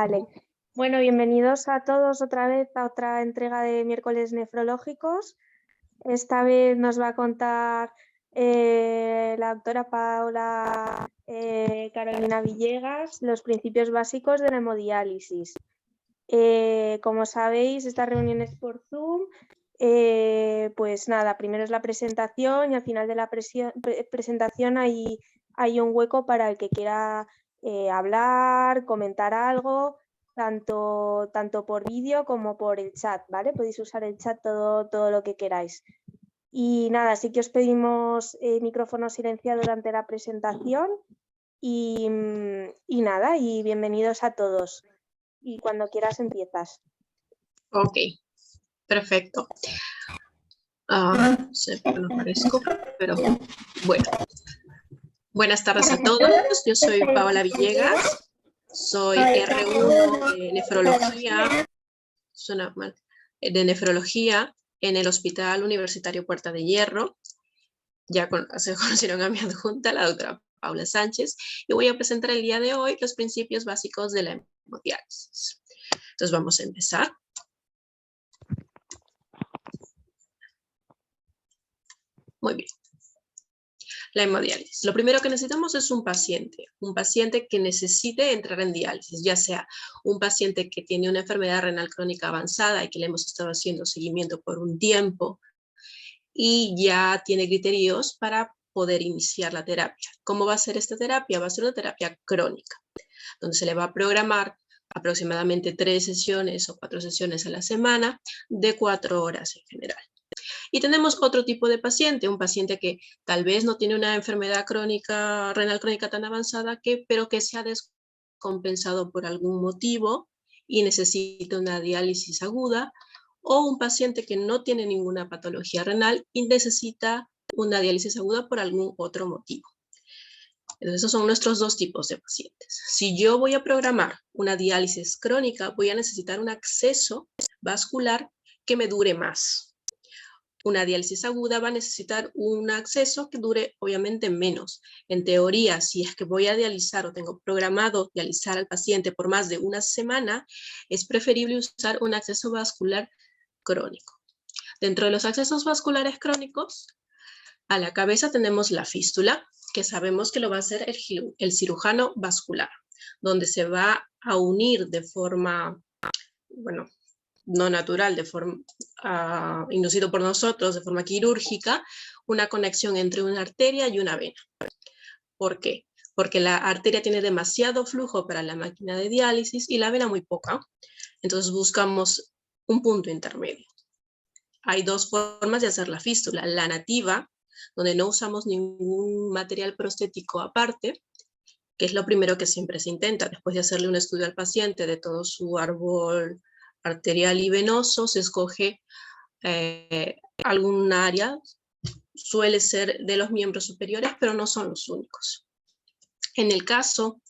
Vale. Bueno, bienvenidos a todos otra vez a otra entrega de miércoles nefrológicos. Esta vez nos va a contar la doctora Paula Carolina Villegas los principios básicos de la hemodiálisis. Como sabéis, esta reunión es por Zoom. Pues nada, primero es la presentación y al final de la presentación hay un hueco para el que quiera hablar, comentar algo, tanto por vídeo como por el chat, ¿vale? Podéis usar el chat todo lo que queráis. Y nada, sí que os pedimos micrófono silenciado durante la presentación y nada, y bienvenidos a todos. Y cuando quieras empiezas. Ok, perfecto. No sé por qué no aparezco, pero bueno. Buenas tardes a todos. Yo soy Paola Villegas. Soy R1 de nefrología. Suena mal. De nefrología en el Hospital Universitario Puerta de Hierro. Ya se conocieron a mi adjunta, la doctora Paula Sánchez, y voy a presentar el día de hoy los principios básicos de la hemodiálisis. Entonces vamos a empezar. Muy bien. La hemodiálisis. Lo primero que necesitamos es un paciente que necesite entrar en diálisis, ya sea un paciente que tiene una enfermedad renal crónica avanzada y que le hemos estado haciendo seguimiento por un tiempo y ya tiene criterios para poder iniciar la terapia. ¿Cómo va a ser esta terapia? Va a ser una terapia crónica, donde se le va a programar aproximadamente 3 sesiones o 4 sesiones a la semana de 4 horas en general. Y tenemos otro tipo de paciente, un paciente que tal vez no tiene una enfermedad crónica, renal crónica tan avanzada, pero que se ha descompensado por algún motivo y necesita una diálisis aguda, o un paciente que no tiene ninguna patología renal y necesita una diálisis aguda por algún otro motivo. Entonces, esos son nuestros dos tipos de pacientes. Si yo voy a programar una diálisis crónica, voy a necesitar un acceso vascular que me dure más. Una diálisis aguda va a necesitar un acceso que dure obviamente menos. En teoría, si es que voy a dializar o tengo programado dializar al paciente por más de una semana, es preferible usar un acceso vascular crónico. Dentro de los accesos vasculares crónicos, a la cabeza tenemos la fístula, que sabemos que lo va a hacer el cirujano vascular, donde se va a unir de forma, bueno, no natural, de forma inducido por nosotros, de forma quirúrgica, una conexión entre una arteria y una vena. ¿Por qué? Porque la arteria tiene demasiado flujo para la máquina de diálisis y la vena muy poca. Entonces buscamos un punto intermedio. Hay dos formas de hacer la fístula. La nativa, donde no usamos ningún material prostético aparte, que es lo primero que siempre se intenta. Después de hacerle un estudio al paciente de todo su árbol arterial y venoso, se escoge algún área, suele ser de los miembros superiores, pero no son los únicos. En el caso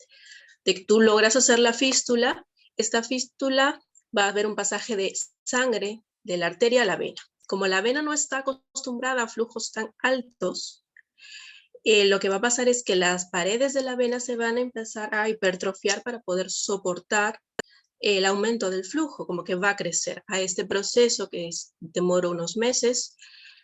de que tú logras hacer la fístula, esta fístula va a haber un pasaje de sangre de la arteria a la vena. Como la vena no está acostumbrada a flujos tan altos, lo que va a pasar es que las paredes de la vena se van a empezar a hipertrofiar para poder soportar el aumento del flujo, como que va a crecer. A este proceso, que demora unos meses,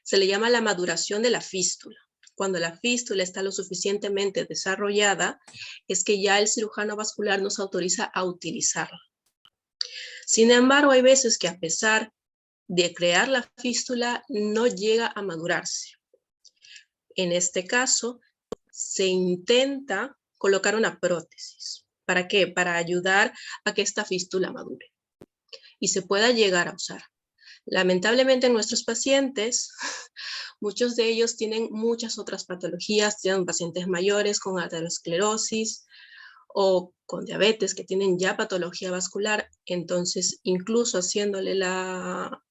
se le llama la maduración de la fístula. Cuando la fístula está lo suficientemente desarrollada, es que ya el cirujano vascular nos autoriza a utilizarla. Sin embargo, hay veces que a pesar de crear la fístula, no llega a madurarse. En este caso, se intenta colocar una prótesis. ¿Para qué? Para ayudar a que esta fístula madure y se pueda llegar a usar. Lamentablemente en nuestros pacientes, muchos de ellos tienen muchas otras patologías, tienen pacientes mayores con aterosclerosis o con diabetes que tienen ya patología vascular, entonces incluso haciéndole la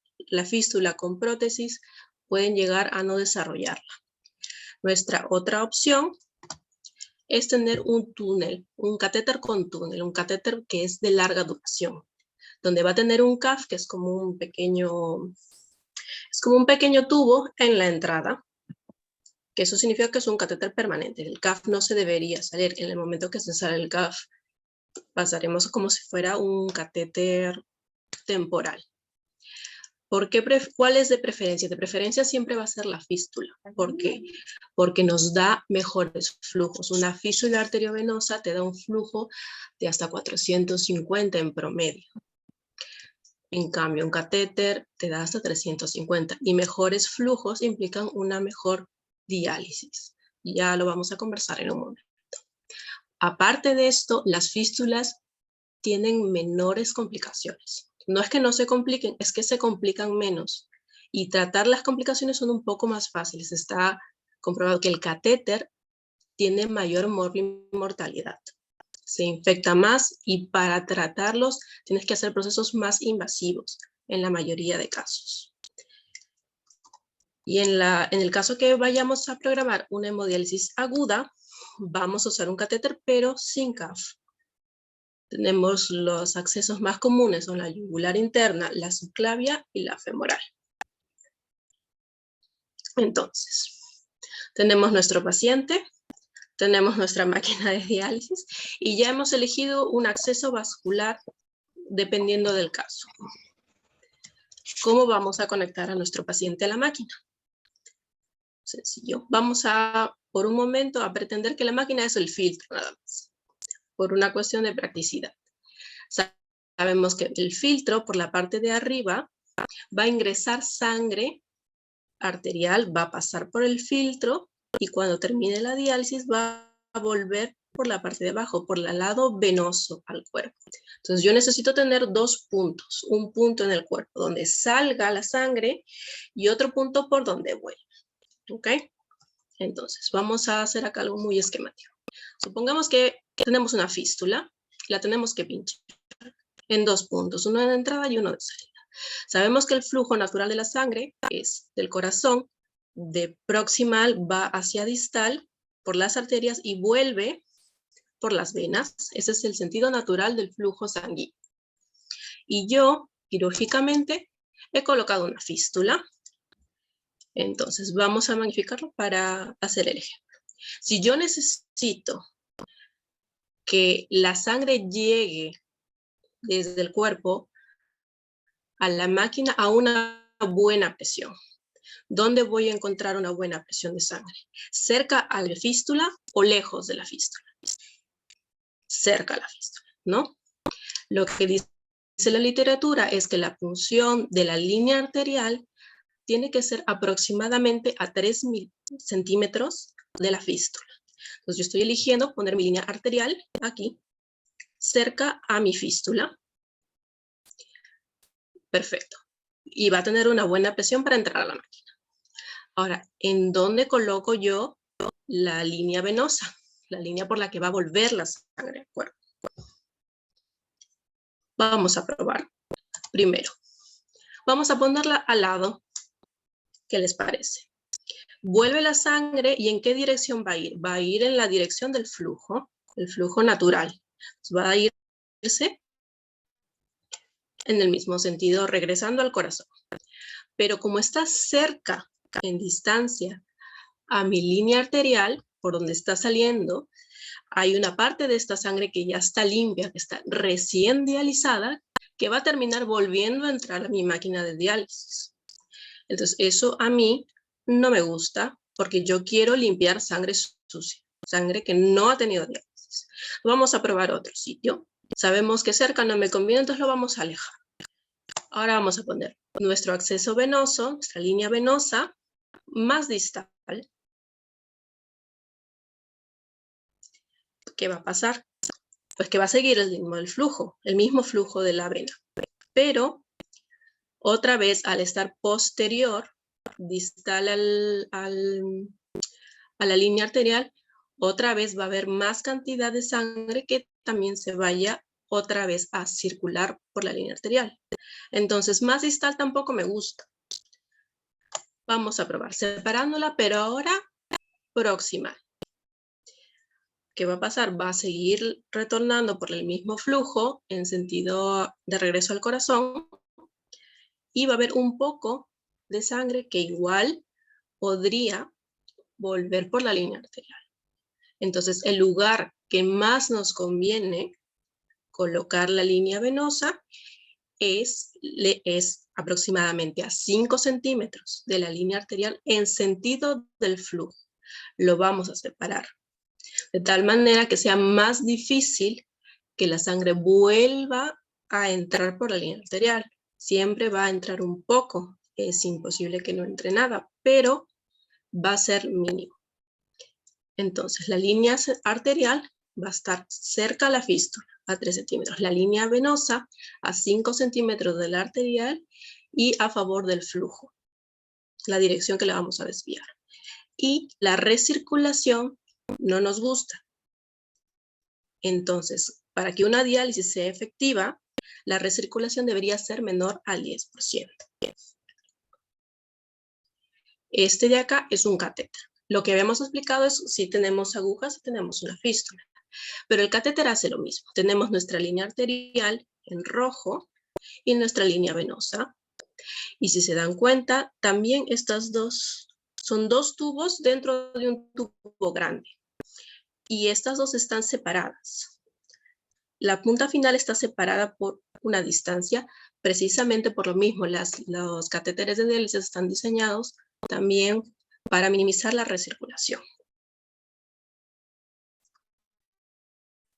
fístula con prótesis pueden llegar a no desarrollarla. Nuestra otra opción es tener un túnel, un catéter con túnel, un catéter que es de larga duración, donde va a tener un CAF que es como un pequeño tubo en la entrada, que eso significa que es un catéter permanente. El CAF no se debería salir. En el momento que se sale el CAF, Pasaremos como si fuera un catéter temporal. ¿Por qué ¿Cuál es de preferencia? De preferencia siempre va a ser la fístula. ¿Por qué? Porque nos da mejores flujos. Una fístula arteriovenosa te da un flujo de hasta 450 en promedio. En cambio, un catéter te da hasta 350 y mejores flujos implican una mejor diálisis. Ya lo vamos a conversar en un momento. Aparte de esto, las fístulas tienen menores complicaciones. No es que no se compliquen, es que se complican menos. Y tratar las complicaciones son un poco más fáciles. Está comprobado que el catéter tiene mayor mortalidad. Se infecta más y para tratarlos tienes que hacer procesos más invasivos en la mayoría de casos. Y en el caso que vayamos a programar una hemodiálisis aguda, vamos a usar un catéter pero sin CAF. Tenemos los accesos más comunes, son la yugular interna, la subclavia y la femoral. Entonces, tenemos nuestro paciente, tenemos nuestra máquina de diálisis y ya hemos elegido un acceso vascular dependiendo del caso. ¿Cómo vamos a conectar a nuestro paciente a la máquina? Sencillo. Vamos a, por un momento, a pretender que la máquina es el filtro nada más, por una cuestión de practicidad. Sabemos que el filtro, por la parte de arriba, va a ingresar sangre arterial, va a pasar por el filtro y cuando termine la diálisis va a volver por la parte de abajo, por el lado venoso al cuerpo. Entonces yo necesito tener dos puntos, un punto en el cuerpo donde salga la sangre y otro punto por donde vuelve. ¿Ok? Entonces vamos a hacer acá algo muy esquemático. Supongamos que tenemos una fístula, la tenemos que pinchar en dos puntos, uno de entrada y uno de salida. Sabemos que el flujo natural de la sangre es del corazón, de proximal va hacia distal por las arterias y vuelve por las venas. Ese es el sentido natural del flujo sanguíneo. Y yo, quirúrgicamente, he colocado una fístula. Entonces, vamos a magnificarlo para hacer el ejemplo. Si yo necesito que la sangre llegue desde el cuerpo a la máquina a una buena presión, ¿dónde voy a encontrar una buena presión de sangre? ¿Cerca a la fístula o lejos de la fístula? Cerca a la fístula, ¿no? Lo que dice la literatura es que la punción de la línea arterial tiene que ser aproximadamente a 3 centímetros de la fístula. Entonces yo estoy eligiendo poner mi línea arterial aquí, cerca a mi fístula. Perfecto. Y va a tener una buena presión para entrar a la máquina. Ahora, ¿en dónde coloco yo la línea venosa? La línea por la que va a volver la sangre al cuerpo. Vamos a probar. Primero, vamos a ponerla al lado. ¿Qué les parece? Vuelve la sangre y ¿en qué dirección va a ir? Va a ir en la dirección del flujo, el flujo natural. Va a irse en el mismo sentido, regresando al corazón. Pero como está cerca, en distancia, a mi línea arterial, por donde está saliendo, hay una parte de esta sangre que ya está limpia, que está recién dializada, que va a terminar volviendo a entrar a mi máquina de diálisis. Entonces, eso a mí no me gusta, porque yo quiero limpiar sangre sucia, sangre que no ha tenido diálisis. Vamos a probar otro sitio. Sabemos que cerca no me conviene, entonces lo vamos a alejar. Ahora vamos a poner nuestro acceso venoso, nuestra línea venosa, más distal. ¿Qué va a pasar? Pues que va a seguir el mismo flujo de la vena. Pero, otra vez, al estar posterior, distal a la línea arterial, otra vez va a haber más cantidad de sangre que también se vaya otra vez a circular por la línea arterial. Entonces, más distal tampoco me gusta. Vamos a probar separándola, pero ahora proximal. ¿Qué va a pasar? Va a seguir retornando por el mismo flujo en sentido de regreso al corazón y va a haber un poco de sangre que igual podría volver por la línea arterial. Entonces, el lugar que más nos conviene colocar la línea venosa es aproximadamente a 5 centímetros de la línea arterial en sentido del flujo. Lo vamos a separar de tal manera que sea más difícil que la sangre vuelva a entrar por la línea arterial. Siempre va a entrar un poco, es imposible que no entre nada, pero va a ser mínimo. Entonces, la línea arterial va a estar cerca a la fístula, a 3 centímetros. La línea venosa a 5 centímetros de la arterial y a favor del flujo, la dirección que le vamos a desviar. Y la recirculación no nos gusta. Entonces, para que una diálisis sea efectiva, la recirculación debería ser menor al 10%. Este de acá es un catéter. Lo que habíamos explicado es si tenemos agujas, si tenemos una fístula. Pero el catéter hace lo mismo. Tenemos nuestra línea arterial en rojo y nuestra línea venosa. Y si se dan cuenta, también estas dos son dos tubos dentro de un tubo grande. Y estas dos están separadas. La punta final está separada por una distancia, precisamente por lo mismo. Los catéteres de diálisis están diseñados también para minimizar la recirculación.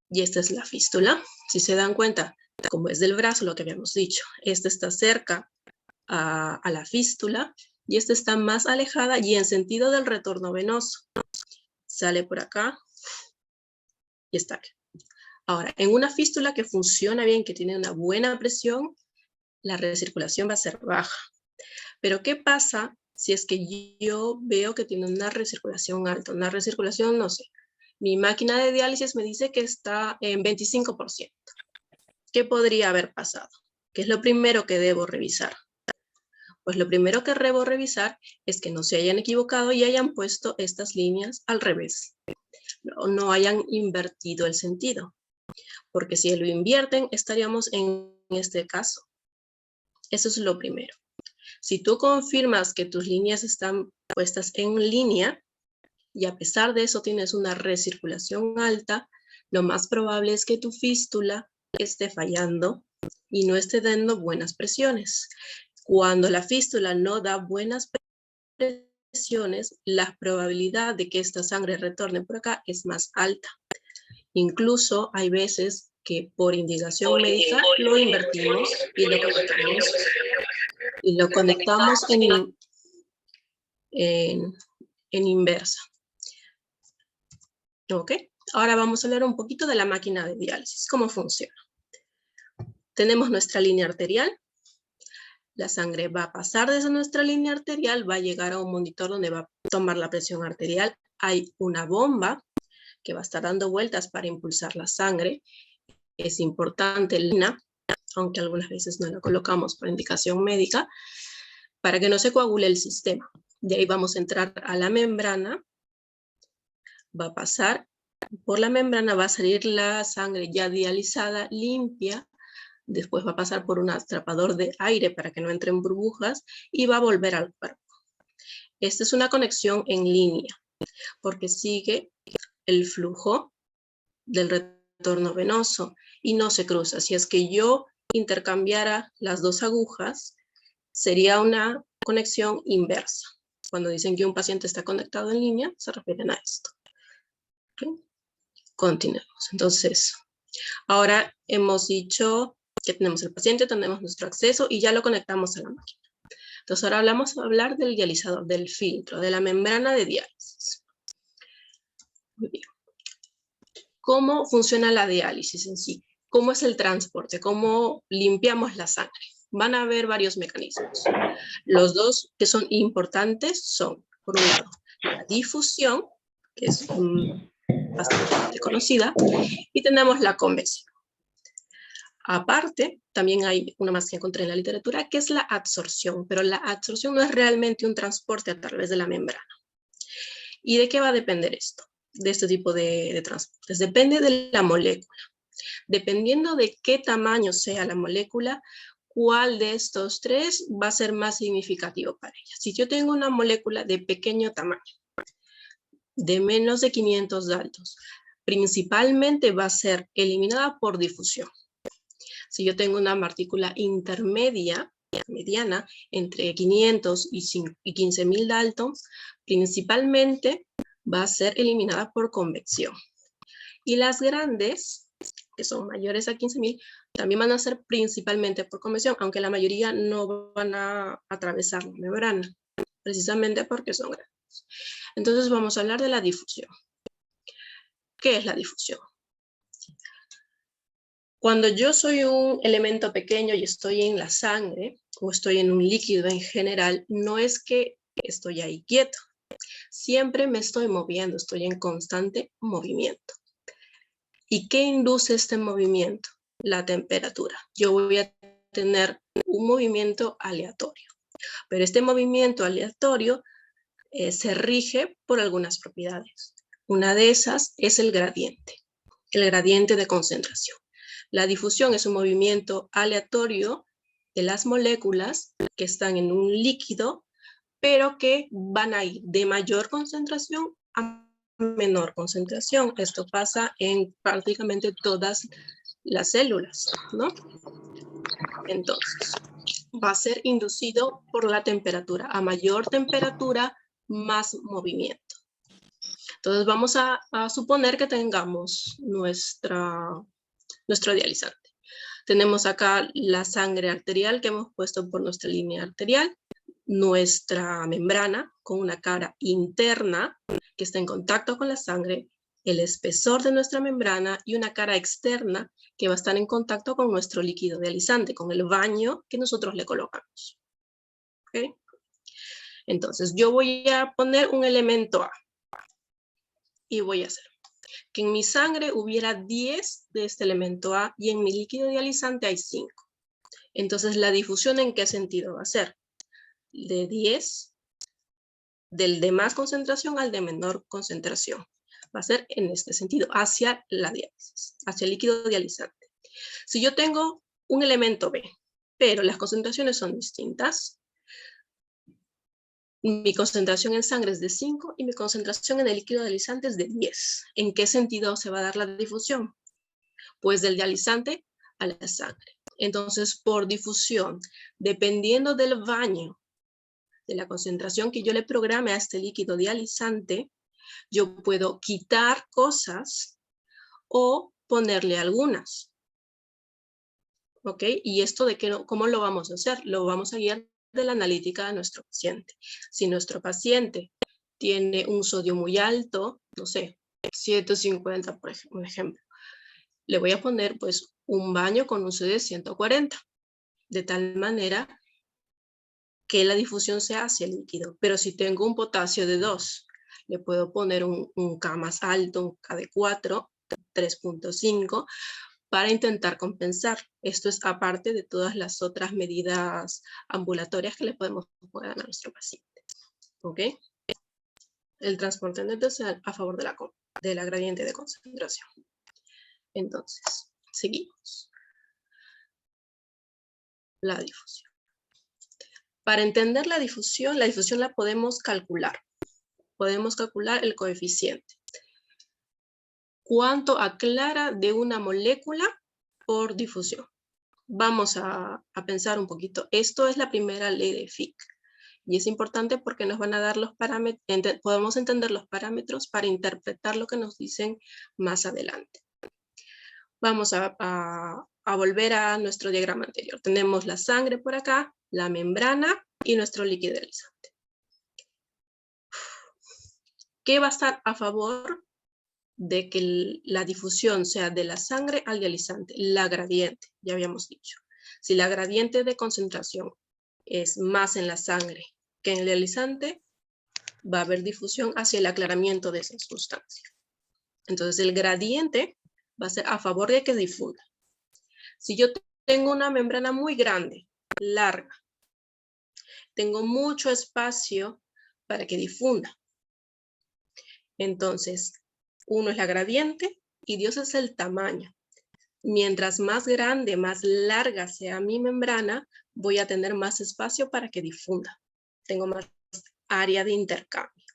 Y esta es la fístula. Si se dan cuenta, como es del brazo, lo que habíamos dicho, esta está cerca a la fístula y esta está más alejada y en sentido del retorno venoso. Sale por acá y está aquí. Ahora, en una fístula que funciona bien, que tiene una buena presión, la recirculación va a ser baja. Pero ¿qué pasa si es que yo veo que tiene una recirculación alta? Una recirculación, no sé, mi máquina de diálisis me dice que está en 25%. ¿Qué podría haber pasado? ¿Qué es lo primero que debo revisar? Pues lo primero que debo revisar es que no se hayan equivocado y hayan puesto estas líneas al revés. No hayan invertido el sentido. Porque si lo invierten, estaríamos en este caso. Eso es lo primero. Si tú confirmas que tus líneas están puestas en línea y a pesar de eso tienes una recirculación alta, lo más probable es que tu fístula esté fallando y no esté dando buenas presiones. Cuando la fístula no da buenas presiones, la probabilidad de que esta sangre retorne por acá es más alta. Incluso hay veces que por indicación médica lo invertimos y lo conectamos en inversa. ¿Ok? Ahora vamos a hablar un poquito de la máquina de diálisis, cómo funciona. Tenemos nuestra línea arterial. La sangre va a pasar desde nuestra línea arterial, va a llegar a un monitor donde va a tomar la presión arterial. Hay una bomba que va a estar dando vueltas para impulsar la sangre. Es importante la línea, aunque algunas veces no la colocamos por indicación médica, para que no se coagule el sistema. De ahí vamos a entrar a la membrana, va a pasar por la membrana, va a salir la sangre ya dializada, limpia, después va a pasar por un atrapador de aire para que no entren burbujas y va a volver al cuerpo. Esta es una conexión en línea, porque sigue el flujo del retorno venoso y no se cruza. Si es que yo intercambiara las dos agujas, sería una conexión inversa. Cuando dicen que un paciente está conectado en línea, se refieren a esto. ¿Okay? Continuemos. Entonces, ahora hemos dicho que tenemos el paciente, tenemos nuestro acceso y ya lo conectamos a la máquina. Entonces, ahora vamos a hablar del dializador, del filtro, de la membrana de diálisis. Muy bien. ¿Cómo funciona la diálisis en sí? ¿Cómo es el transporte? ¿Cómo limpiamos la sangre? Van a haber varios mecanismos. Los dos que son importantes son, por un lado, la difusión, que es bastante conocida, y tenemos la convección. Aparte, también hay una más que encontré en la literatura, que es la absorción, pero la absorción no es realmente un transporte a través de la membrana. ¿Y de qué va a depender esto? De este tipo de transportes. Depende de la molécula. Dependiendo de qué tamaño sea la molécula, cuál de estos tres va a ser más significativo para ella. Si yo tengo una molécula de pequeño tamaño, de menos de 500 Daltons, principalmente va a ser eliminada por difusión. Si yo tengo una partícula intermedia, mediana, entre 500 y 15.000 Daltons, principalmente va a ser eliminada por convección. Y las grandes, que son mayores a 15.000, también van a ser principalmente por convección, aunque la mayoría no van a atravesar la membrana, precisamente porque son grandes. Entonces vamos a hablar de la difusión. ¿Qué es la difusión? Cuando yo soy un elemento pequeño y estoy en la sangre, o estoy en un líquido en general, no es que estoy ahí quieto. Siempre me estoy moviendo, estoy en constante movimiento. ¿Y qué induce este movimiento? La temperatura. Yo voy a tener un movimiento aleatorio, pero este movimiento aleatorio se rige por algunas propiedades. Una de esas es el gradiente de concentración. La difusión es un movimiento aleatorio de las moléculas que están en un líquido, pero que van a ir de mayor concentración a menor concentración. Esto pasa en prácticamente todas las células, ¿no? Entonces, va a ser inducido por la temperatura. A mayor temperatura, más movimiento. Entonces, vamos a suponer que tengamos nuestro dializante. Tenemos acá la sangre arterial que hemos puesto por nuestra línea arterial, nuestra membrana con una cara interna que está en contacto con la sangre, el espesor de nuestra membrana y una cara externa que va a estar en contacto con nuestro líquido dializante, con el baño que nosotros le colocamos. ¿Okay? Entonces, yo voy a poner un elemento A y voy a hacer que en mi sangre hubiera 10 de este elemento A y en mi líquido dializante hay 5. Entonces, ¿la difusión en qué sentido va a ser? De 10, del de más concentración al de menor concentración. Va a ser en este sentido, hacia la diálisis, hacia el líquido dializante. Si yo tengo un elemento B, pero las concentraciones son distintas, mi concentración en sangre es de 5 y mi concentración en el líquido dializante es de 10. ¿En qué sentido se va a dar la difusión? Pues del dializante a la sangre. Entonces, por difusión, dependiendo del baño, de la concentración que yo le programe a este líquido dializante, yo puedo quitar cosas o ponerle algunas. ¿Ok? ¿Y esto de qué, cómo lo vamos a hacer? Lo vamos a guiar de la analítica de nuestro paciente. Si nuestro paciente tiene un sodio muy alto, no sé, 150 por ejemplo, le voy a poner pues un baño con un sodio de 140, de tal manera que la difusión sea hacia el líquido. Pero si tengo un potasio de 2, le puedo poner un K más alto, un K de 4, 3.5, para intentar compensar. Esto es aparte de todas las otras medidas ambulatorias que le podemos poner a nuestro paciente. ¿Ok? El transporte entonces a favor de la gradiente de concentración. Entonces, seguimos. La difusión. Para entender la difusión la podemos calcular. Podemos calcular el coeficiente. ¿Cuánto aclara de una molécula por difusión? Vamos a pensar un poquito. Esto es la primera ley de Fick. Y es importante porque nos van a dar los parámetros, podemos entender los parámetros para interpretar lo que nos dicen más adelante. Vamos a volver a nuestro diagrama anterior. Tenemos la sangre por acá, la membrana y nuestro líquido dializante. ¿Qué va a estar a favor de que la difusión sea de la sangre al dializante? La gradiente, ya habíamos dicho. Si la gradiente de concentración es más en la sangre que en el dializante, va a haber difusión hacia el aclaramiento de esa sustancia. Entonces el gradiente va a ser a favor de que difunda. Si yo tengo una membrana muy grande, larga, tengo mucho espacio para que difunda. Entonces, 1 es la gradiente y 2 es el tamaño. Mientras más grande, más larga sea mi membrana, voy a tener más espacio para que difunda. Tengo más área de intercambio.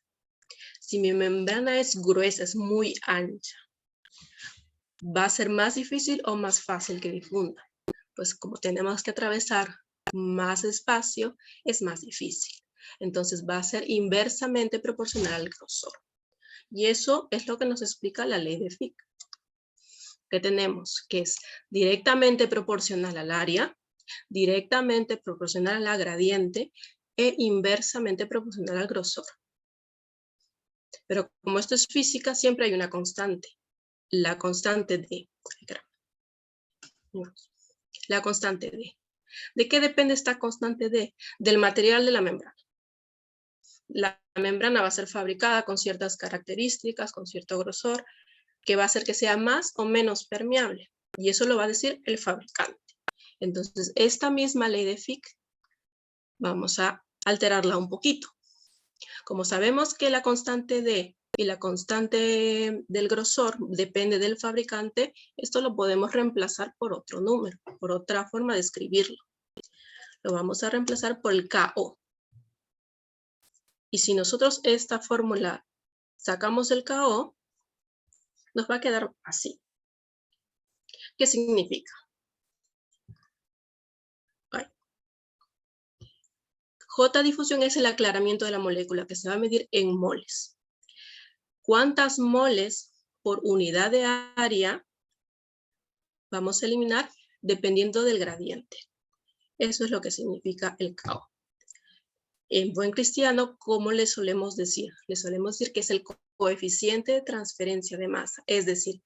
Si mi membrana es gruesa, es muy ancha, ¿va a ser más difícil o más fácil que difunda? pues como tenemos que atravesar más espacio, es más difícil. Entonces va a ser inversamente proporcional al grosor. Y eso es lo que nos explica la ley de Fick. Que tenemos que es directamente proporcional al área, directamente proporcional a la gradiente e inversamente proporcional al grosor. Pero como esto es física, siempre hay una constante. La constante D. La constante D. ¿De qué depende esta constante D? Del material de la membrana. La membrana va a ser fabricada con ciertas características, con cierto grosor, que va a hacer que sea más o menos permeable. Y eso lo va a decir el fabricante. Entonces, esta misma ley de Fick, vamos a alterarla un poquito. Como sabemos que la constante D y la constante del grosor depende del fabricante, esto lo podemos reemplazar por otro número, por otra forma de escribirlo. Lo vamos a reemplazar por el KO. Y si nosotros esta fórmula sacamos el KO, nos va a quedar así. ¿Qué significa? J difusión es el aclaramiento de la molécula que se va a medir en moles. ¿Cuántas moles por unidad de área vamos a eliminar dependiendo del gradiente? Eso es lo que significa el KO. En buen cristiano, ¿cómo le solemos decir? Le solemos decir que es el coeficiente de transferencia de masa, es decir,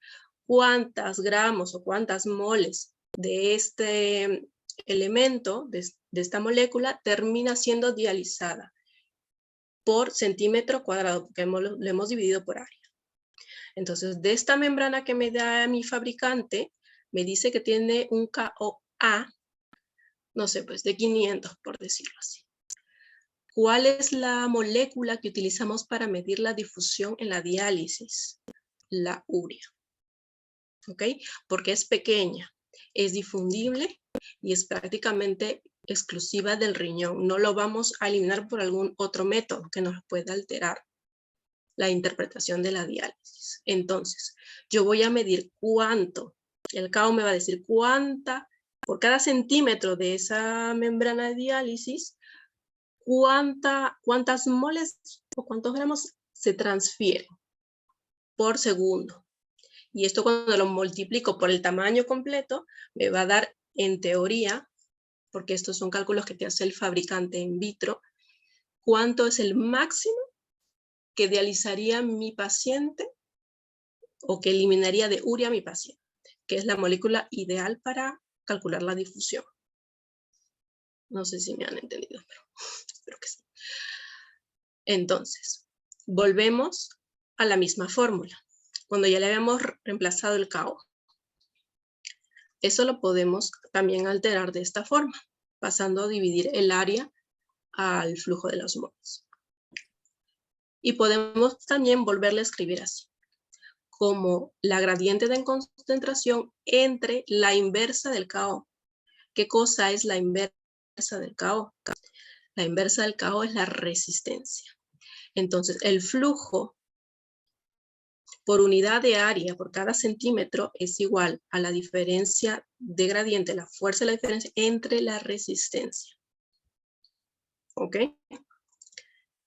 cuántas gramos o cuántas moles de este elemento, de esta molécula, termina siendo dializada por centímetro cuadrado, porque lo hemos dividido por área. Entonces, de esta membrana que me da mi fabricante, me dice que tiene un KOA, no sé, pues de 500, por decirlo así. ¿Cuál es la molécula que utilizamos para medir la difusión en la diálisis? La urea. ¿Ok? Porque es pequeña, es difundible y es prácticamente exclusiva del riñón. No lo vamos a eliminar por algún otro método que nos pueda alterar la interpretación de la diálisis. Entonces, yo voy a medir cuánto. El KO me va a decir cuánta, por cada centímetro de esa membrana de diálisis, cuántas moles o cuántos gramos se transfieren por segundo. Y esto cuando lo multiplico por el tamaño completo, me va a dar en teoría, porque estos son cálculos que te hace el fabricante in vitro, cuánto es el máximo que dializaría mi paciente o que eliminaría de urea mi paciente, que es la molécula ideal para calcular la difusión. No sé si me han entendido, pero espero que sí. Entonces, volvemos a la misma fórmula, cuando ya le habíamos reemplazado el KO. Eso lo podemos también alterar de esta forma, pasando a dividir el área al flujo de los moles. Y podemos también volverle a escribir así, como la gradiente de concentración entre la inversa del KO. ¿Qué cosa es la inversa del KO? La inversa del KO es la resistencia. Entonces, el flujo por unidad de área, por cada centímetro, es igual a la diferencia de gradiente, la fuerza de la diferencia entre la resistencia. ¿Ok?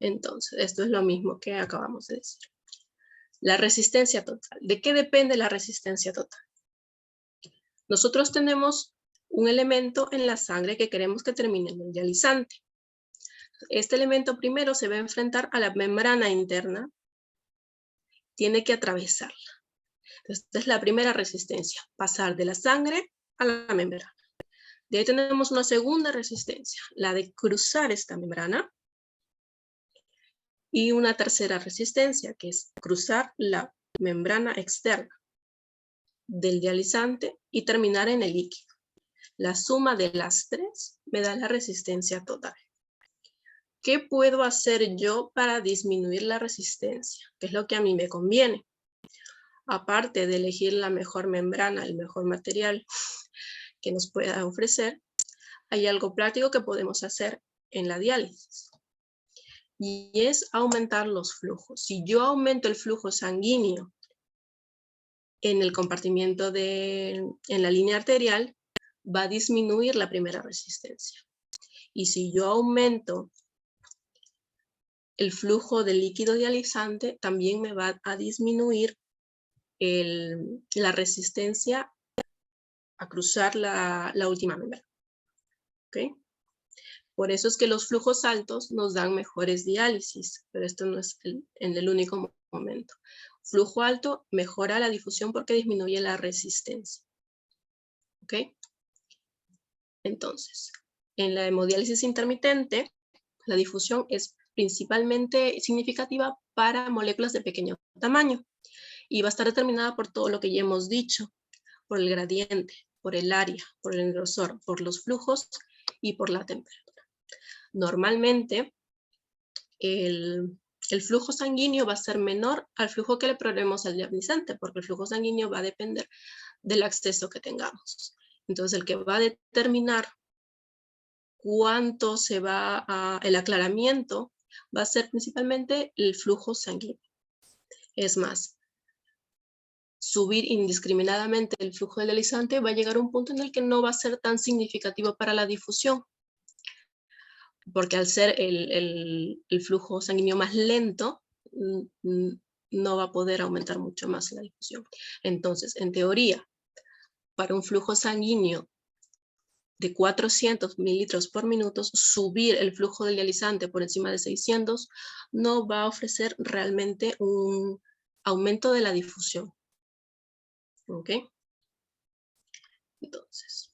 Entonces, esto es lo mismo que acabamos de decir. La resistencia total. ¿De qué depende la resistencia total? Nosotros tenemos un elemento en la sangre que queremos que termine en el dializante. Este elemento primero se va a enfrentar a la membrana interna. Tiene que atravesarla. Entonces, esta es la primera resistencia, pasar de la sangre a la membrana. De ahí tenemos una segunda resistencia, la de cruzar esta membrana. Y una tercera resistencia, que es cruzar la membrana externa del dializante y terminar en el líquido. La suma de las tres me da la resistencia total. ¿Qué puedo hacer yo para disminuir la resistencia? ¿Qué es lo que a mí me conviene? Aparte de elegir la mejor membrana, el mejor material que nos pueda ofrecer, hay algo práctico que podemos hacer en la diálisis. Y es aumentar los flujos. Si yo aumento el flujo sanguíneo en el compartimiento en la línea arterial, va a disminuir la primera resistencia. Y si yo aumento el flujo de líquido dializante, también me va a disminuir la resistencia a cruzar la última membrana. ¿Okay? Por eso es que los flujos altos nos dan mejores diálisis, pero esto no es en el único momento. Flujo alto mejora la difusión porque disminuye la resistencia. ¿Ok? Entonces, en la hemodiálisis intermitente, la difusión es principalmente significativa para moléculas de pequeño tamaño y va a estar determinada por todo lo que ya hemos dicho, por el gradiente, por el área, por el grosor, por los flujos y por la temperatura. Normalmente, el flujo sanguíneo va a ser menor al flujo que le proveemos al dializante, porque el flujo sanguíneo va a depender del acceso que tengamos. Entonces, el que va a determinar cuánto se va a el aclaramiento va a ser principalmente el flujo sanguíneo. Es más, subir indiscriminadamente el flujo del dializante va a llegar a un punto en el que no va a ser tan significativo para la difusión, porque al ser el flujo sanguíneo más lento, no va a poder aumentar mucho más la difusión. Entonces, en teoría, para un flujo sanguíneo de 400 mililitros por minuto, subir el flujo del dializante por encima de 600 no va a ofrecer realmente un aumento de la difusión. ¿Ok? Entonces,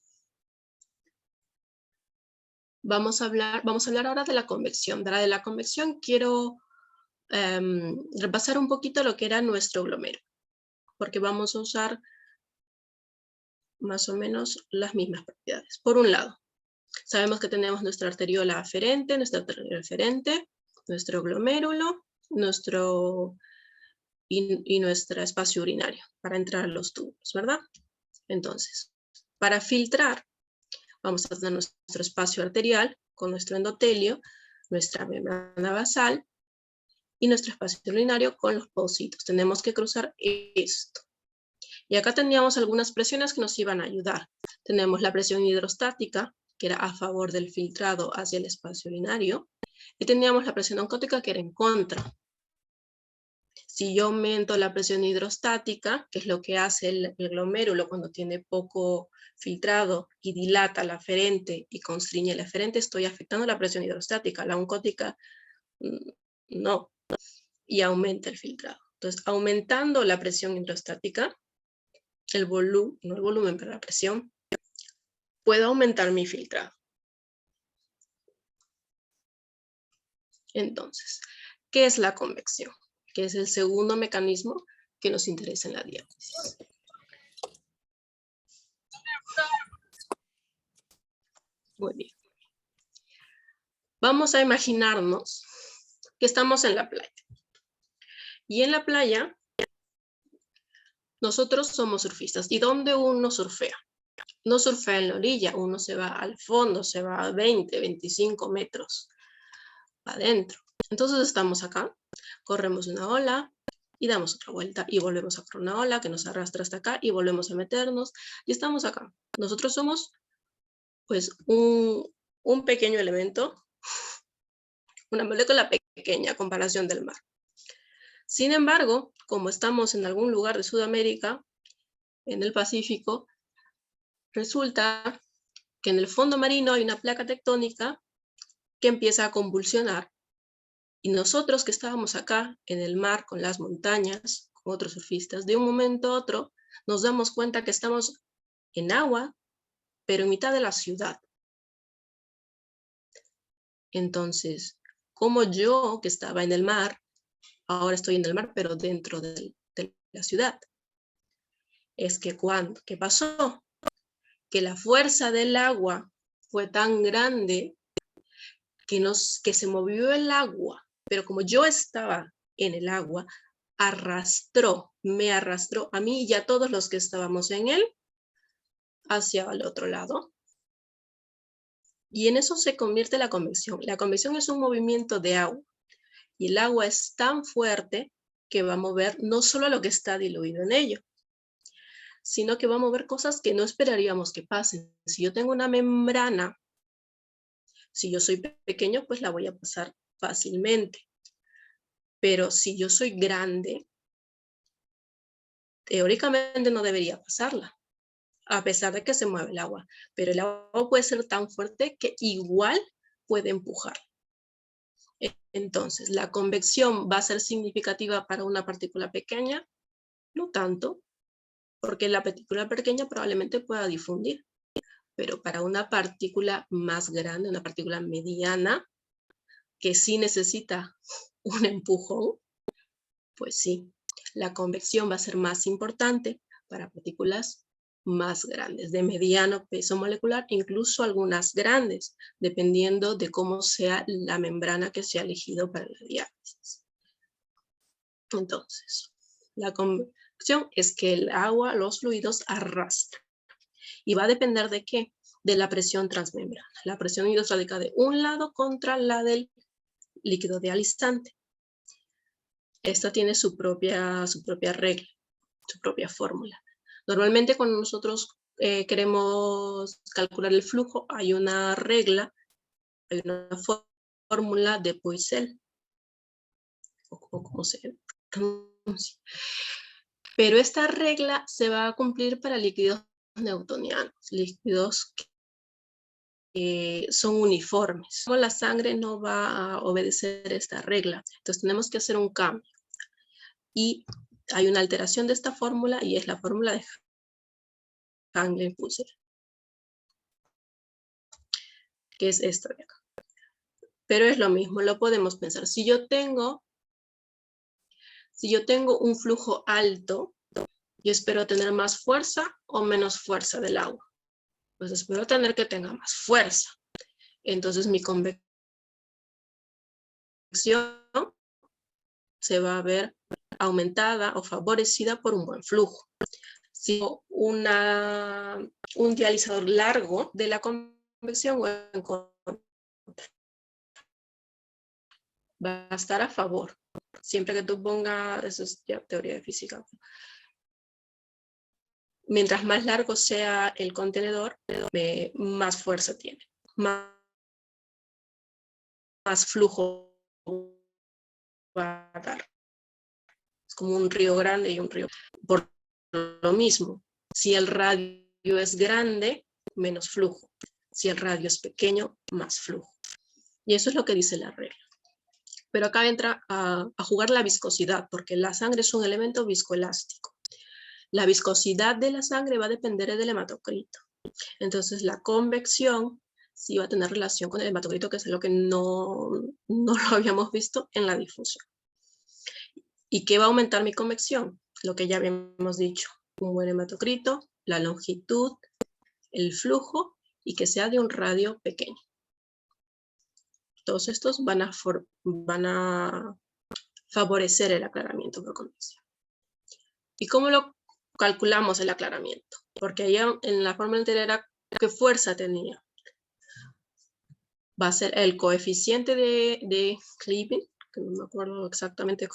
vamos a hablar ahora de la convección. De la convección quiero repasar un poquito lo que era nuestro glomero, porque vamos a usar más o menos las mismas propiedades. Por un lado, sabemos que tenemos nuestra arteriola aferente, nuestro glomérulo, y nuestro espacio urinario para entrar a los tubos, ¿verdad? Entonces, para filtrar, vamos a tener nuestro espacio arterial con nuestro endotelio, nuestra membrana basal y nuestro espacio urinario con los pocitos. Tenemos que cruzar esto. Y acá teníamos algunas presiones que nos iban a ayudar. Tenemos la presión hidrostática, que era a favor del filtrado hacia el espacio urinario, y teníamos la presión oncótica, que era en contra. Si yo aumento la presión hidrostática, que es lo que hace el glomérulo cuando tiene poco filtrado y dilata la aferente y constriñe la aferente, estoy afectando la presión hidrostática. La oncótica no, y aumenta el filtrado. Entonces, aumentando la presión hidrostática, no el volumen, pero la presión, puedo aumentar mi filtrado. Entonces, ¿qué es la convección? Que es el segundo mecanismo que nos interesa en la diálisis. Muy bien. Vamos a imaginarnos que estamos en la playa. Y en la playa, nosotros somos surfistas. ¿Y dónde uno surfea? No surfea en la orilla, uno se va al fondo, se va a 20, 25 metros adentro. Entonces estamos acá, corremos una ola y damos otra vuelta y volvemos a correr una ola que nos arrastra hasta acá y volvemos a meternos y estamos acá. Nosotros somos pues un pequeño elemento, una molécula pequeña a comparación del mar. Sin embargo, como estamos en algún lugar de Sudamérica, en el Pacífico, resulta que en el fondo marino hay una placa tectónica que empieza a convulsionar. Y nosotros que estábamos acá en el mar con las montañas, con otros surfistas, de un momento a otro nos damos cuenta que estamos en agua, pero en mitad de la ciudad. Entonces, como yo que estaba en el mar, ahora estoy en el mar, pero dentro de la ciudad. Es que ¿qué pasó? Que la fuerza del agua fue tan grande que se movió el agua, pero como yo estaba en el agua, me arrastró a mí y a todos los que estábamos en él hacia el otro lado. Y en eso se convierte la convección. La convección es un movimiento de agua y el agua es tan fuerte que va a mover no solo lo que está diluido en ello, sino que va a mover cosas que no esperaríamos que pasen. Si yo tengo una membrana, si yo soy pequeño, pues la voy a pasar fácilmente. Pero si yo soy grande, teóricamente no debería pasarla, a pesar de que se mueve el agua. Pero el agua puede ser tan fuerte que igual puede empujar. Entonces, ¿la convección va a ser significativa para una partícula pequeña? No tanto, porque la partícula pequeña probablemente pueda difundir. Pero para una partícula más grande, una partícula mediana, que sí necesita un empujón, pues sí, la convección va a ser más importante para partículas más grandes, de mediano peso molecular, incluso algunas grandes, dependiendo de cómo sea la membrana que se ha elegido para la diálisis. Entonces, la convección es que el agua, los fluidos arrastran. ¿Y va a depender de qué? De la presión transmembrana. La presión hidrostática de un lado contra la del líquido dializante. Esta tiene su propia regla, su propia fórmula. Normalmente cuando nosotros queremos calcular el flujo, hay una regla, hay una fórmula de Poiseuille, o como se pronuncia. Pero esta regla se va a cumplir para líquidos newtonianos, líquidos que son uniformes. Como la sangre no va a obedecer esta regla, entonces tenemos que hacer un cambio. Y hay una alteración de esta fórmula y es la fórmula de Hagen-Poiseuille, que es esta de acá. Pero es lo mismo, lo podemos pensar. Si yo tengo un flujo alto, yo espero tener más fuerza o menos fuerza del agua. Pues espero tener que tenga más fuerza. Entonces mi convección se va a ver aumentada o favorecida por un buen flujo. Si un dializador largo de la convección va a estar a favor. Siempre que tú pongas, eso es ya teoría de física. Mientras más largo sea el contenedor, más fuerza tiene, más flujo va a dar. Es como un río grande y un río. Por lo mismo, si el radio es grande, menos flujo. Si el radio es pequeño, más flujo. Y eso es lo que dice la regla. Pero acá entra a jugar la viscosidad, porque la sangre es un elemento viscoelástico. La viscosidad de la sangre va a depender del hematocrito. Entonces la convección sí va a tener relación con el hematocrito, que es lo que no lo habíamos visto en la difusión. ¿Y qué va a aumentar mi convección? Lo que ya habíamos dicho, un buen hematocrito, la longitud, el flujo y que sea de un radio pequeño. Todos estos van a favorecer el aclaramiento por convección. ¿Y cómo lo calculamos el aclaramiento? Porque allá en la fórmula anterior era qué fuerza tenía. Va a ser el coeficiente de Cleaving, que no me acuerdo exactamente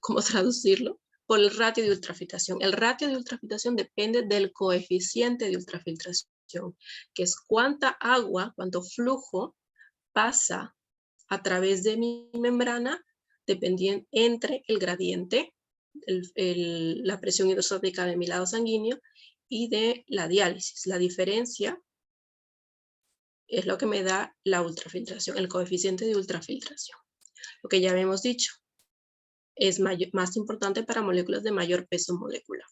cómo traducirlo, por el ratio de ultrafiltración. El ratio de ultrafiltración depende del coeficiente de ultrafiltración, que es cuánta agua, cuánto flujo pasa a través de mi membrana, dependiendo entre el gradiente, la presión hidrostática de mi lado sanguíneo y de la diálisis. La diferencia es lo que me da la ultrafiltración, el coeficiente de ultrafiltración. Lo que ya habíamos dicho, es más importante para moléculas de mayor peso molecular.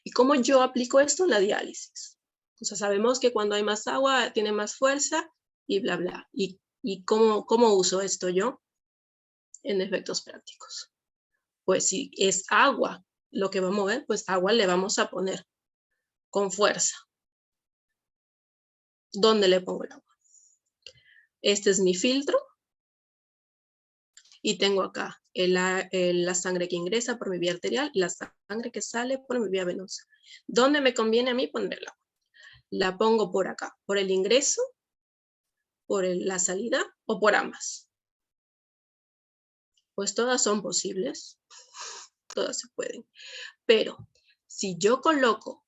¿Y cómo yo aplico esto en la diálisis? O sea, sabemos que cuando hay más agua tiene más fuerza y bla, bla. ¿Y cómo uso esto yo en efectos prácticos? Pues si es agua lo que va a mover, pues agua le vamos a poner con fuerza. ¿Dónde le pongo el agua? Este es mi filtro. Y tengo acá la sangre que ingresa por mi vía arterial y la sangre que sale por mi vía venosa. ¿Dónde me conviene a mí ponerla? La pongo por acá, por el ingreso, por la salida o por ambas. Pues todas son posibles, todas se pueden. Pero Si yo coloco